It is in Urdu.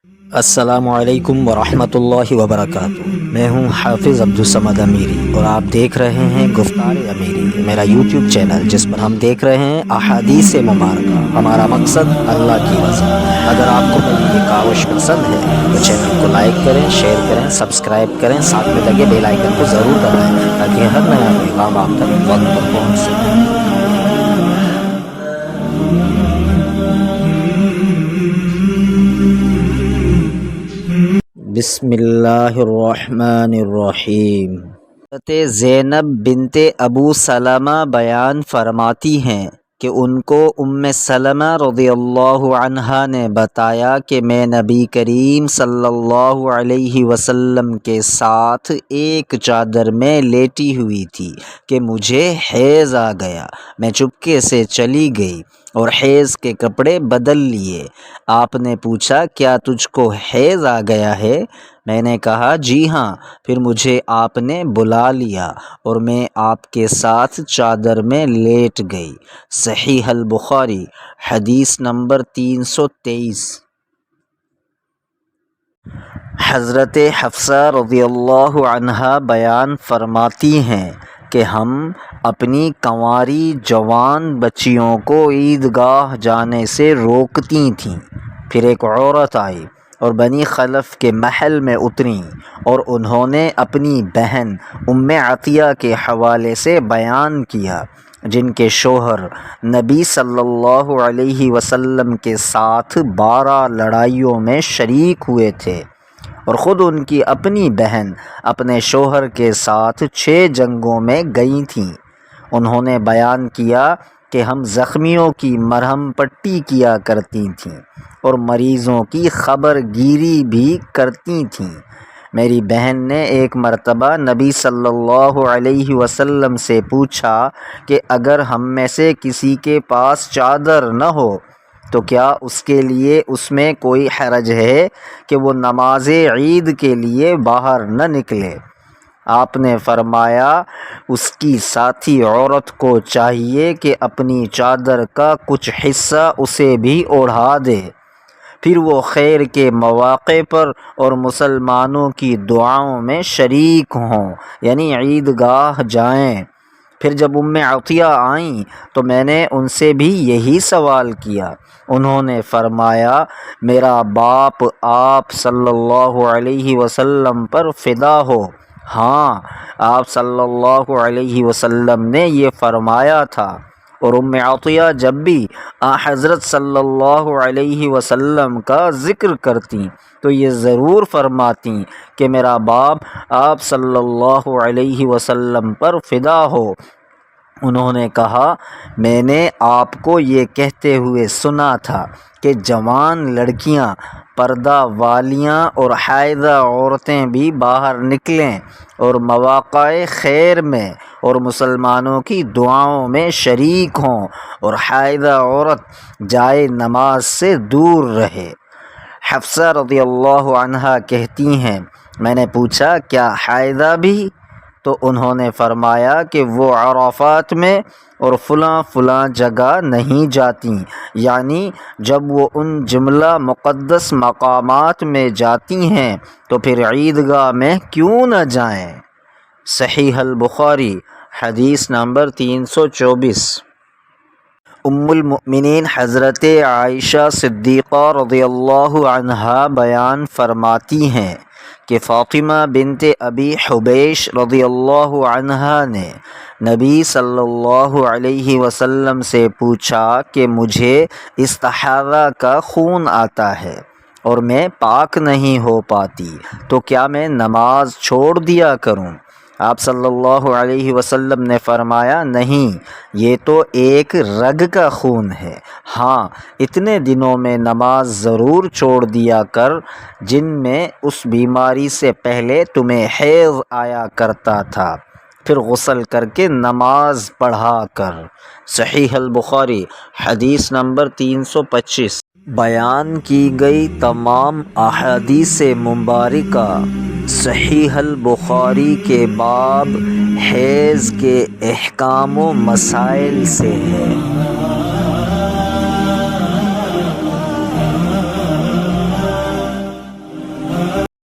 السلام علیکم ورحمۃ اللہ وبرکاتہ۔ میں ہوں حافظ عبدالصمد امیری اور آپ دیکھ رہے ہیں گفتار امیری، میرا یوٹیوب چینل جس پر ہم دیکھ رہے ہیں احادیث مبارکہ۔ ہمارا مقصد اللہ کی رضا۔ اگر آپ کو میری یہ کاوش پسند ہے تو چینل کو لائک کریں، شیئر کریں، سبسکرائب کریں، ساتھ میں لگے بیل آئیکن کو ضرور دبائیں تاکہ ہر نیا پیغام آپ تک وقت پر پہنچ سکے۔ بسم اللہ الرحمن الرحیم۔ حضرت زینب بنت ابو سلمہ بیان فرماتی ہیں کہ ان کو ام سلمہ رضی اللہ عنہا نے بتایا کہ میں نبی کریم صلی اللہ علیہ وسلم کے ساتھ ایک چادر میں لیٹی ہوئی تھی کہ مجھے حیض آ گیا۔ میں چپکے سے چلی گئی اور حیض کے کپڑے بدل لیے۔ آپ نے پوچھا کیا تجھ کو حیض آ گیا ہے؟ میں نے کہا جی ہاں۔ پھر مجھے آپ نے بلا لیا اور میں آپ کے ساتھ چادر میں لیٹ گئی۔ صحیح البخاری حدیث نمبر 323۔ حضرت حفصہ رضی اللہ عنہا بیان فرماتی ہیں کہ ہم اپنی کنواری جوان بچیوں کو عیدگاہ جانے سے روکتی تھیں۔ پھر ایک عورت آئی اور بنی خلف کے محل میں اتریں اور انہوں نے اپنی بہن ام عطیہ کے حوالے سے بیان کیا، جن کے شوہر نبی صلی اللہ علیہ وسلم کے ساتھ 12 لڑائیوں میں شریک ہوئے تھے اور خود ان کی اپنی بہن اپنے شوہر کے ساتھ 6 جنگوں میں گئی تھیں۔ انہوں نے بیان کیا کہ ہم زخمیوں کی مرہم پٹی کیا کرتی تھیں اور مریضوں کی خبر گیری بھی کرتی تھیں۔ میری بہن نے ایک مرتبہ نبی صلی اللہ علیہ وسلم سے پوچھا کہ اگر ہم میں سے کسی کے پاس چادر نہ ہو تو کیا اس کے لیے اس میں کوئی حرج ہے کہ وہ نماز عید کے لیے باہر نہ نکلے؟ آپ نے فرمایا اس کی ساتھی عورت کو چاہیے کہ اپنی چادر کا کچھ حصہ اسے بھی اوڑھا دے، پھر وہ خیر کے مواقع پر اور مسلمانوں کی دعاؤں میں شریک ہوں، یعنی عیدگاہ جائیں۔ پھر جب ام عطیہ آئیں تو میں نے ان سے بھی یہی سوال کیا۔ انہوں نے فرمایا میرا باپ آپ صلی اللہ علیہ وسلم پر فدا ہو، ہاں آپ صلی اللہ علیہ وسلم نے یہ فرمایا تھا۔ اور ام عطیہ جب بھی حضرت صلی اللہ علیہ وسلم کا ذکر کرتی تو یہ ضرور فرماتی کہ میرا باپ آپ صلی اللہ علیہ وسلم پر فدا ہو۔ انہوں نے کہا میں نے آپ کو یہ کہتے ہوئے سنا تھا کہ جوان لڑکیاں، پردہ والیاں اور حائضہ عورتیں بھی باہر نکلیں اور مواقع خیر میں اور مسلمانوں کی دعاؤں میں شریک ہوں اور حائضہ عورت جائے نماز سے دور رہے۔ حفصہ رضی اللہ عنہا کہتی ہیں میں نے پوچھا کیا حائضہ بھی؟ تو انہوں نے فرمایا کہ وہ عرفات میں اور فلاں فلاں جگہ نہیں جاتیں، یعنی جب وہ ان جملہ مقدس مقامات میں جاتی ہیں تو پھر عیدگاہ میں کیوں نہ جائیں۔ صحیح البخاری حدیث نمبر 324۔ ام المؤمنین حضرت عائشہ صدیقہ رضی اللہ عنہا بیان فرماتی ہیں کہ فاطمہ بنت ابی حبیش رضی اللہ عنہا نے نبی صلی اللہ علیہ وسلم سے پوچھا کہ مجھے استحاضہ کا خون آتا ہے اور میں پاک نہیں ہو پاتی تو کیا میں نماز چھوڑ دیا کروں؟ آپ صلی اللہ علیہ وسلم نے فرمایا نہیں، یہ تو ایک رگ کا خون ہے، ہاں اتنے دنوں میں نماز ضرور چھوڑ دیا کر جن میں اس بیماری سے پہلے تمہیں حیض آیا کرتا تھا، پھر غسل کر کے نماز پڑھا کر۔ صحیح البخاری حدیث نمبر 325۔ بیان کی گئی تمام احادیث مبارکہ صحیح البخاری کے باب حیض کے احکام و مسائل سے ہے۔